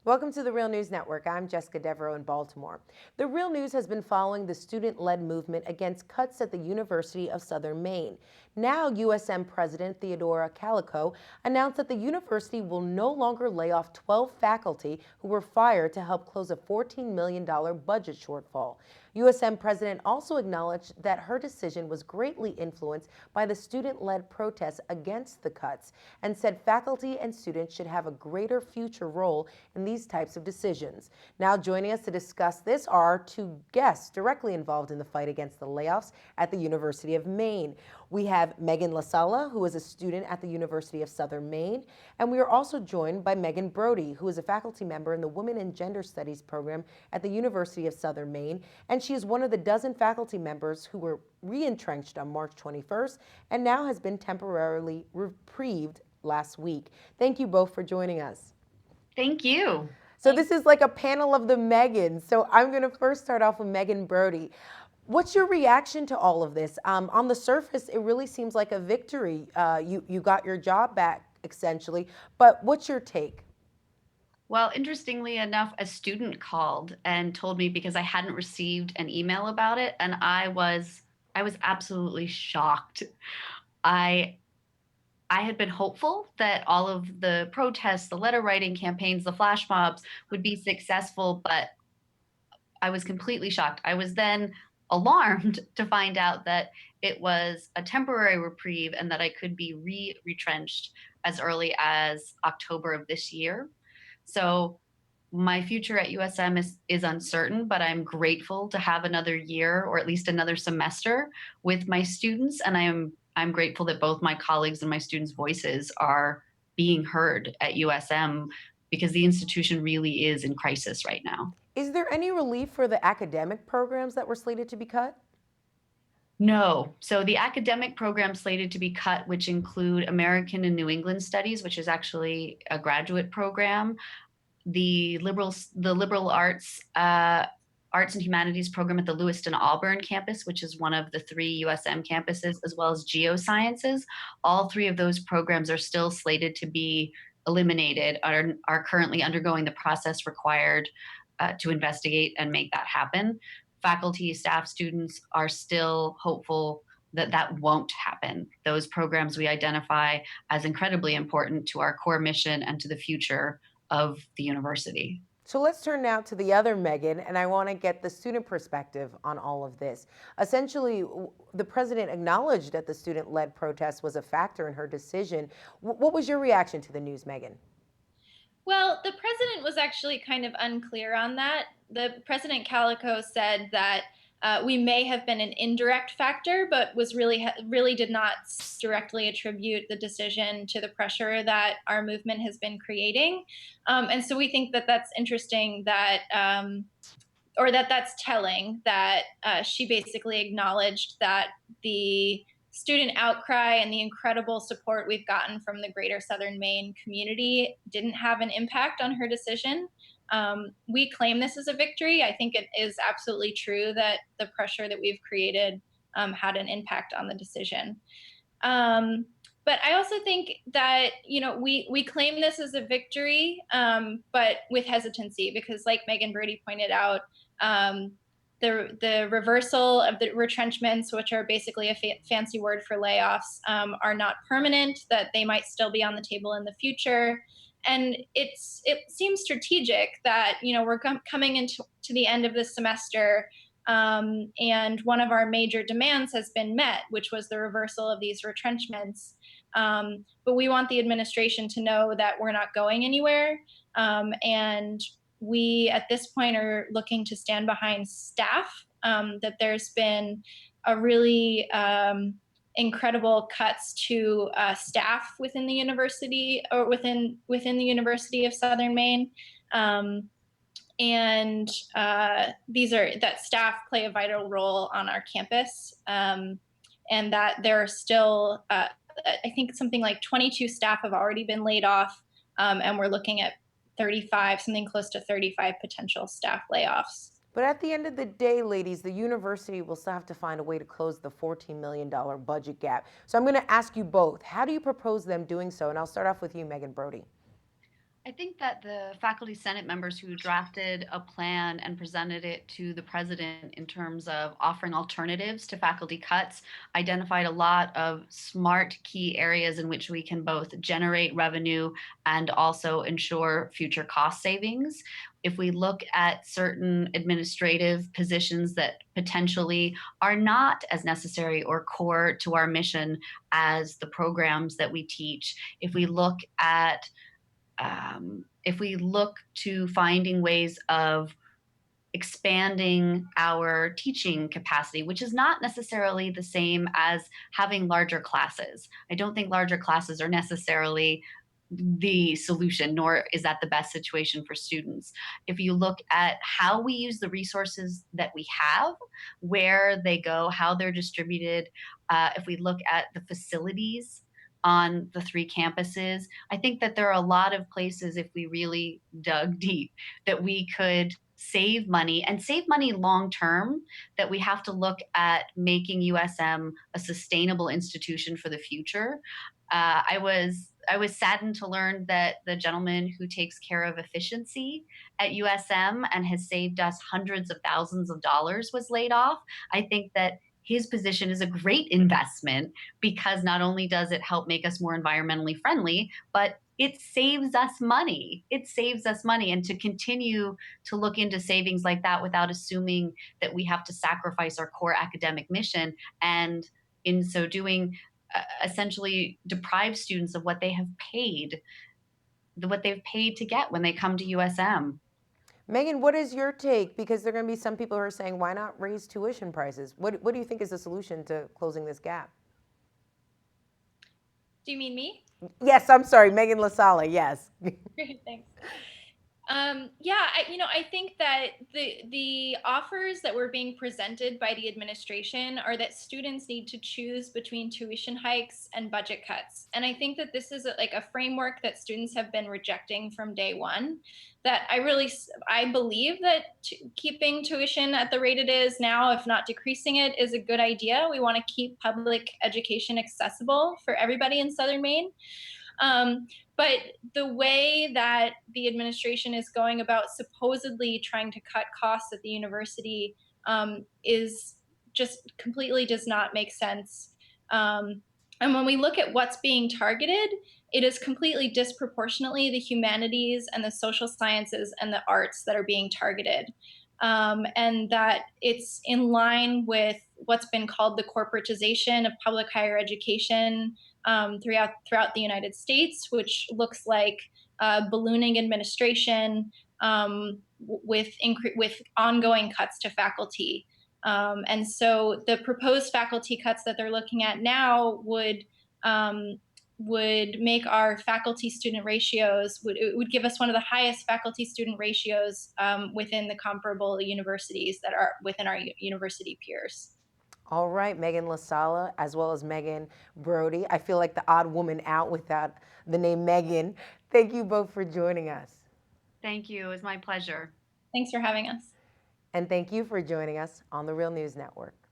Welcome to the Real News Network. I'm Jessica Devereaux in Baltimore. The Real News has been following the student-led movement against cuts at the University of Southern Maine. Now, USM President Theodora Calico announced that the university will no longer lay off 12 faculty who were fired to help close a $14 million budget shortfall. USM President also acknowledged that her decision was greatly influenced by the student-led protests against the cuts and said faculty and students should have a greater future role in these types of decisions. Now joining us to discuss this are our two guests directly involved in the fight against the layoffs at the University of Maine. We have Meaghan LaSala, who is a student at the University of Southern Maine, and we are also joined by Brodie, who is a faculty member in the Women and Gender Studies program at the University of Southern Maine, and she is one of the dozen faculty members who were re-entrenched on March 21st and now has been temporarily reprieved last week. Thank you both for joining us. Thank you. So this is like a panel of the Meghans. So I'm going to first start off with Meaghan Brodie. What's your reaction to all of this? On the surface, it really seems like a victory. You got your job back, essentially. But what's your take? Well, interestingly enough, a student called and told me because I hadn't received an email about it, and I was absolutely shocked. I I had been hopeful that all of the protests, the letter writing campaigns, the flash mobs would be successful, but I was completely shocked. I was then alarmed to find out that it was a temporary reprieve and that I could be retrenched as early as October of this year. So my future at USM is uncertain, but I'm grateful to have another year or at least another semester with my students. And I'm grateful that both my colleagues and my students' voices are being heard at USM because the institution really is in crisis right now. Is there any relief for the academic programs that were slated to be cut? No. So the academic programs slated to be cut, which include American and New England Studies, which is actually a graduate program, the liberal arts, arts and humanities program at the Lewiston Auburn campus, which is one of the 3 USM campuses, as well as geosciences. All 3 of those programs are still slated to be eliminated, are currently undergoing the process required to investigate and make that happen. Faculty, staff, students are still hopeful that that won't happen. Those programs we identify as incredibly important to our core mission and to the future of the university. So let's turn now to the other Meaghan, and I want to get the student perspective on all of this. Essentially, the president acknowledged that the student-led protest was a factor in her decision. What was your reaction to the news, Meaghan? Well, the president was actually kind of unclear on that. The President Calico said that we may have been an indirect factor, but was really did not directly attribute the decision to the pressure that our movement has been creating. And so we think that that's interesting that. Or that's telling that she basically acknowledged that the student outcry and the incredible support we've gotten from the greater Southern Maine community didn't have an impact on her decision. We claim this as a victory. I think it is absolutely true that the pressure that we've created had an impact on the decision. But I also think that we claim this as a victory, but with hesitancy, because like Meaghan Brodie pointed out, the reversal of the retrenchments, which are basically a fancy word for layoffs, are not permanent. That they might still be on the table in the future, and it seems strategic that we're coming into the end of this semester. And one of our major demands has been met, which was the reversal of these retrenchments. But we want the administration to know that we're not going anywhere. And we, at this point, are looking to stand behind staff, that there's been a really incredible cuts to staff within the university or within the University of Southern Maine. And that staff play a vital role on our campus, and that there are still, I think something like 22 staff have already been laid off, and we're looking at 35, something close to 35 potential staff layoffs. But at the end of the day, ladies, the university will still have to find a way to close the $14 million budget gap. So I'm going to ask you both, how do you propose them doing so? And I'll start off with you, Meaghan Brodie. I think that the faculty senate members who drafted a plan and presented it to the president in terms of offering alternatives to faculty cuts identified a lot of smart key areas in which we can both generate revenue and also ensure future cost savings. If we look at certain administrative positions that potentially are not as necessary or core to our mission as the programs that we teach, if we look to finding ways of expanding our teaching capacity, which is not necessarily the same as having larger classes. I don't think larger classes are necessarily the solution, nor is that the best situation for students. If you look at how we use the resources that we have, where they go, how they're distributed, if we look at the facilities on the three campuses, I think that there are a lot of places, if we really dug deep, that we could save money and save money long term, that we have to look at making USM a sustainable institution for the future. I was saddened to learn that the gentleman who takes care of efficiency at USM and has saved us hundreds of thousands of dollars was laid off. I think that his position is a great investment because not only does it help make us more environmentally friendly, but it saves us money. It saves us money. And to continue to look into savings like that without assuming that we have to sacrifice our core academic mission, and in so doing, essentially deprive students of what they've paid to get when they come to USM. Megan, what is your take? Because there are going to be some people who are saying, why not raise tuition prices? What do you think is the solution to closing this gap? Do you mean me? Yes, I'm sorry, Meaghan LaSala, yes. Great, thanks. I think that the offers that were being presented by the administration are that students need to choose between tuition hikes and budget cuts. And I think that this is a framework that students have been rejecting from day one. That I believe that keeping tuition at the rate it is now, if not decreasing it, is a good idea. We want to keep public education accessible for everybody in Southern Maine. But the way that the administration is going about supposedly trying to cut costs at the university is just completely does not make sense. And when we look at what's being targeted, it is completely disproportionately the humanities and the social sciences and the arts that are being targeted. And that it's in line with what's been called the corporatization of public higher education throughout the United States, which looks like ballooning administration with ongoing cuts to faculty. And so the proposed faculty cuts that they're looking at now would make our faculty student ratios would give us one of the highest faculty student ratios within the comparable universities that are within our university peers. All right, Meaghan LaSala, as well as Megan Brodie. I feel like the odd woman out without the name Megan. Thank you both for joining us. Thank you. It was my pleasure. Thanks for having us. And thank you for joining us on the Real News Network.